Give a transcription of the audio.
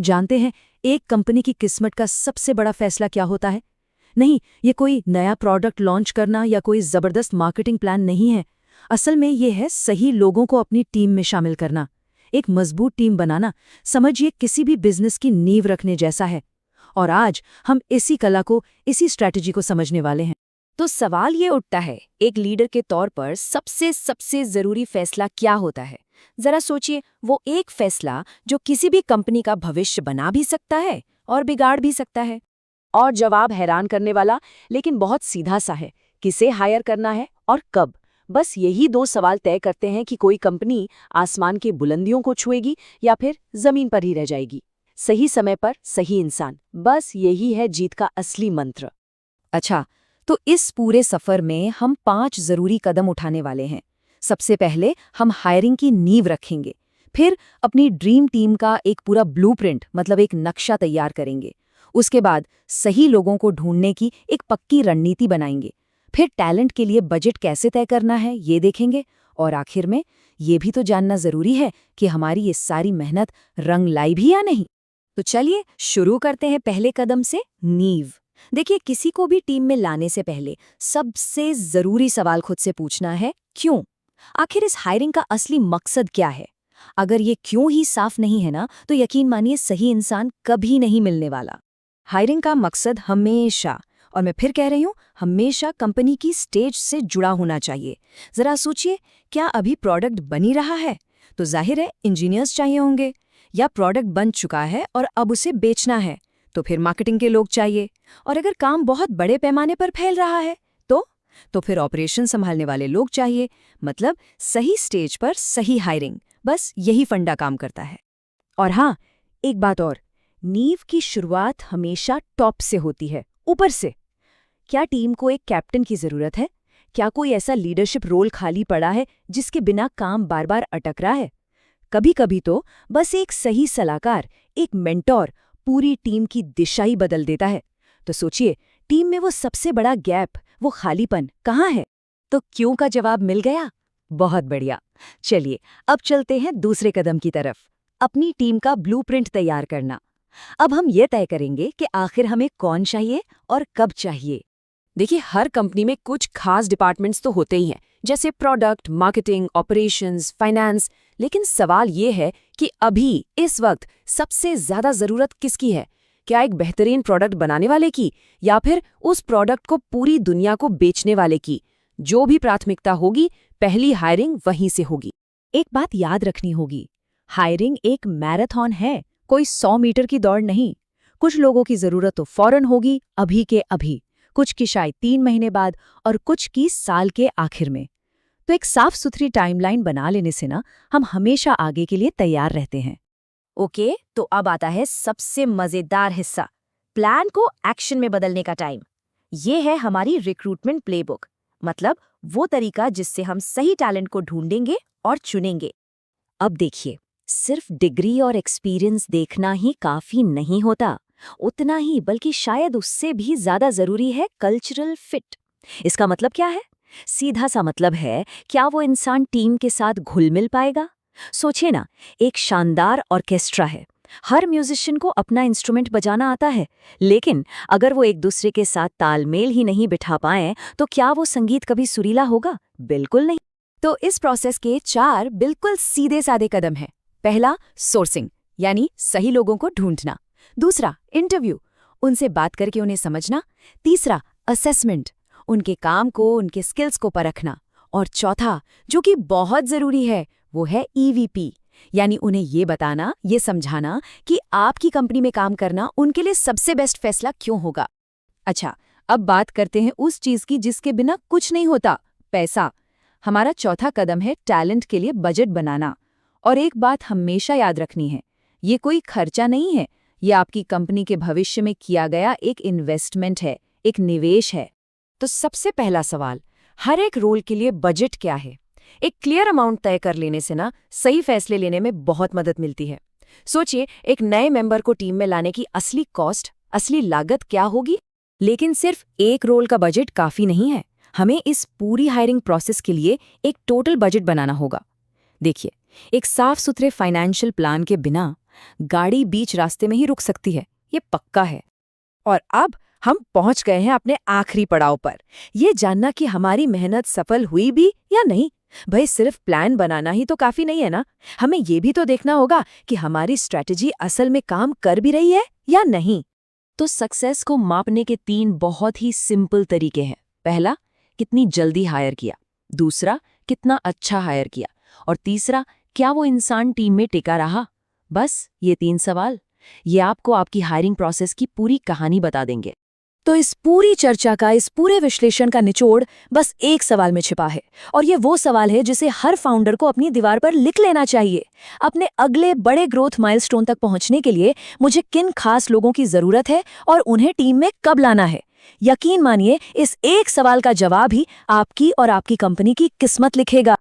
जानते हैं एक कंपनी की किस्मत का सबसे बड़ा फैसला क्या होता है? नहीं, ये कोई नया प्रोडक्ट लॉन्च करना या कोई जबरदस्त मार्केटिंग प्लान नहीं है। असल में ये है सही लोगों को अपनी टीम में शामिल करना। एक मजबूत टीम बनाना समझिए किसी भी बिजनेस की नींव रखने जैसा है। और आज हम इसी कला को, इसी स्ट्रैटेजी को समझने वाले हैं। तो सवाल ये उठता है, एक लीडर के तौर पर सबसे जरूरी फैसला क्या होता है? जरा सोचिए, वो एक फैसला जो किसी भी कंपनी का भविष्य बना भी सकता है और बिगाड़ भी सकता है। और जवाब हैरान करने वाला, लेकिन बहुत सीधा सा है। किसे हायर करना है और कब? बस यही दो सवाल तय करते हैं कि कोई कंपनी आसमान की बुलंदियों को छुएगी या फिर जमीन पर ही रह जाएगी। सही समय पर सही इंसान, बस यही है जीत का असली मंत्र। अच्छा, तो इस पूरे सफर में हम 5 जरूरी कदम उठाने वाले हैं। सबसे पहले हम हायरिंग की नींव रखेंगे, फिर अपनी ड्रीम टीम का एक पूरा ब्लूप्रिंट मतलब एक नक्शा तैयार करेंगे। उसके बाद सही लोगों को ढूंढने की एक पक्की रणनीति बनाएंगे, फिर टैलेंट के लिए बजट कैसे तय करना है ये देखेंगे, और आखिर में ये भी तो जानना जरूरी है कि हमारी ये सारी मेहनत रंग लाई भी या नहीं। तो चलिए शुरू करते हैं पहले कदम से, नींव। देखिए, किसी को भी टीम में लाने से पहले सबसे जरूरी सवाल खुद से पूछना है, क्यों? आखिर इस हायरिंग का असली मकसद क्या है? अगर ये क्यों ही साफ नहीं है ना, तो यकीन मानिए सही इंसान कभी नहीं मिलने वाला। हायरिंग का मकसद हमेशा, और मैं फिर कह रही हूँ, हमेशा कंपनी की स्टेज से जुड़ा होना चाहिए। जरा सोचिए, क्या अभी प्रोडक्ट बनी रहा है तो जाहिर है इंजीनियर्स चाहिए होंगे, या प्रोडक्ट बन चुका है और अब उसे बेचना है तो फिर मार्केटिंग के लोग चाहिए, और अगर काम बहुत बड़े पैमाने पर फैल रहा है तो फिर ऑपरेशन संभालने वाले लोग चाहिए। मतलब सही स्टेज पर सही हायरिंग, बस यही फंडा काम करता है। और हाँ, एक बात और, नींव की शुरुआत हमेशा टॉप से होती है, ऊपर से। क्या टीम को एक कैप्टन की जरूरत है? क्या कोई ऐसा लीडरशिप रोल खाली पड़ा है जिसके बिना काम बार बार अटक रहा है? कभी कभी तो बस एक सही सलाहकार, एक मेंटोर पूरी टीम की दिशा ही बदल देता है। तो सोचिए, टीम में वो सबसे बड़ा गैप, वो खालीपन कहाँ है? तो क्यों का जवाब मिल गया? बहुत बढ़िया। चलिए अब चलते हैं दूसरे कदम की तरफ, अपनी टीम का ब्लूप्रिंट तैयार करना। अब हम ये तय करेंगे कि आखिर हमें कौन चाहिए और कब चाहिए। देखिए, हर कंपनी में कुछ खास डिपार्टमेंट्स तो होते ही हैं, जैसे प्रोडक्ट, मार्केटिंग, ऑपरेशंस, फाइनेंस। लेकिन सवाल ये है कि अभी इस वक्त सबसे ज्यादा जरूरत किसकी है? क्या एक बेहतरीन प्रोडक्ट बनाने वाले की, या फिर उस प्रोडक्ट को पूरी दुनिया को बेचने वाले की? जो भी प्राथमिकता होगी, पहली हायरिंग वहीं से होगी। एक बात याद रखनी होगी, हायरिंग एक मैराथन है, कोई 100 मीटर की दौड़ नहीं। कुछ लोगों की जरूरत तो फौरन होगी, अभी के अभी, कुछ की शायद 3 महीने बाद, और कुछ की साल के आखिर में। तो एक साफ सुथरी टाइमलाइन बना लेने से ना हम हमेशा आगे के लिए तैयार रहते हैं। ओके, तो अब आता है सबसे मजेदार हिस्सा, प्लान को एक्शन में बदलने का टाइम। ये है हमारी रिक्रूटमेंट प्लेबुक, मतलब वो तरीका जिससे हम सही टैलेंट को ढूंढेंगे और चुनेंगे। अब देखिए, सिर्फ डिग्री और एक्सपीरियंस देखना ही काफी नहीं होता, उतना ही बल्कि शायद उससे भी ज्यादा जरूरी है कल्चरल फिट। इसका मतलब क्या है? सीधा सा मतलब है, क्या वो इंसान टीम के साथ घुल मिल पाएगा? सोचिए ना, एक शानदार ऑर्केस्ट्रा है, हर म्यूजिशियन को अपना इंस्ट्रूमेंट बजाना आता है, लेकिन अगर वो एक दूसरे के साथ तालमेल ही नहीं बिठा पाए तो क्या वो संगीत कभी सुरीला होगा? बिल्कुल नहीं। तो इस प्रोसेस के 4 बिल्कुल सीधे साधे कदम हैं। पहला, सोर्सिंग, यानी सही लोगों को ढूंढना। दूसरा, इंटरव्यू, उनसे बात करके उन्हें समझना। तीसरा, असेसमेंट, उनके काम को, उनके स्किल्स को परखना। और चौथा, जो कि बहुत जरूरी है, वो है ईवीपी, यानी उन्हें ये बताना, ये समझाना कि आपकी कंपनी में काम करना उनके लिए सबसे बेस्ट फैसला क्यों होगा। अच्छा, अब बात करते हैं उस चीज की जिसके बिना कुछ नहीं होता, पैसा। हमारा चौथा कदम है टैलेंट के लिए बजट बनाना। और एक बात हमेशा याद रखनी है, ये कोई खर्चा नहीं है, ये आपकी कंपनी के भविष्य में किया गया एक इन्वेस्टमेंट है, एक निवेश है। तो सबसे पहला सवाल, हर एक रोल के लिए बजट क्या है? एक क्लियर अमाउंट तय कर लेने से ना सही फैसले लेने में बहुत मदद मिलती है। सोचिए, एक नए मेंबर को टीम में लाने की असली कॉस्ट, असली लागत क्या होगी? लेकिन सिर्फ एक रोल का बजट काफी नहीं है, हमें इस पूरी हायरिंग प्रोसेस के लिए एक टोटल बजट बनाना होगा। देखिए, एक साफ सुथरे फाइनेंशियल प्लान के बिना गाड़ी बीच रास्ते में ही रुक सकती है, ये पक्का है। और अब हम पहुंच गए हैं अपने आखिरी पड़ाव पर, ये जानना कि हमारी मेहनत सफल हुई भी या नहीं। भाई सिर्फ प्लान बनाना ही तो काफी नहीं है ना, हमें ये भी तो देखना होगा कि हमारी स्ट्रैटेजी असल में काम कर भी रही है या नहीं। तो सक्सेस को मापने के 3 बहुत ही सिंपल तरीके हैं। पहला, कितनी जल्दी हायर किया। दूसरा, कितना अच्छा हायर किया। और तीसरा, क्या वो इंसान टीम में टिका रहा। बस ये 3 सवाल, ये आपको आपकी हायरिंग प्रोसेस की पूरी कहानी बता देंगे। तो इस पूरी चर्चा का, इस पूरे विश्लेषण का निचोड़ बस एक सवाल में छिपा है, और ये वो सवाल है जिसे हर फाउंडर को अपनी दीवार पर लिख लेना चाहिए। अपने अगले बड़े ग्रोथ माइलस्टोन तक पहुंचने के लिए मुझे किन खास लोगों की जरूरत है और उन्हें टीम में कब लाना है। यकीन मानिए, इस एक सवाल का जवाब ही आपकी और आपकी कंपनी की किस्मत लिखेगा।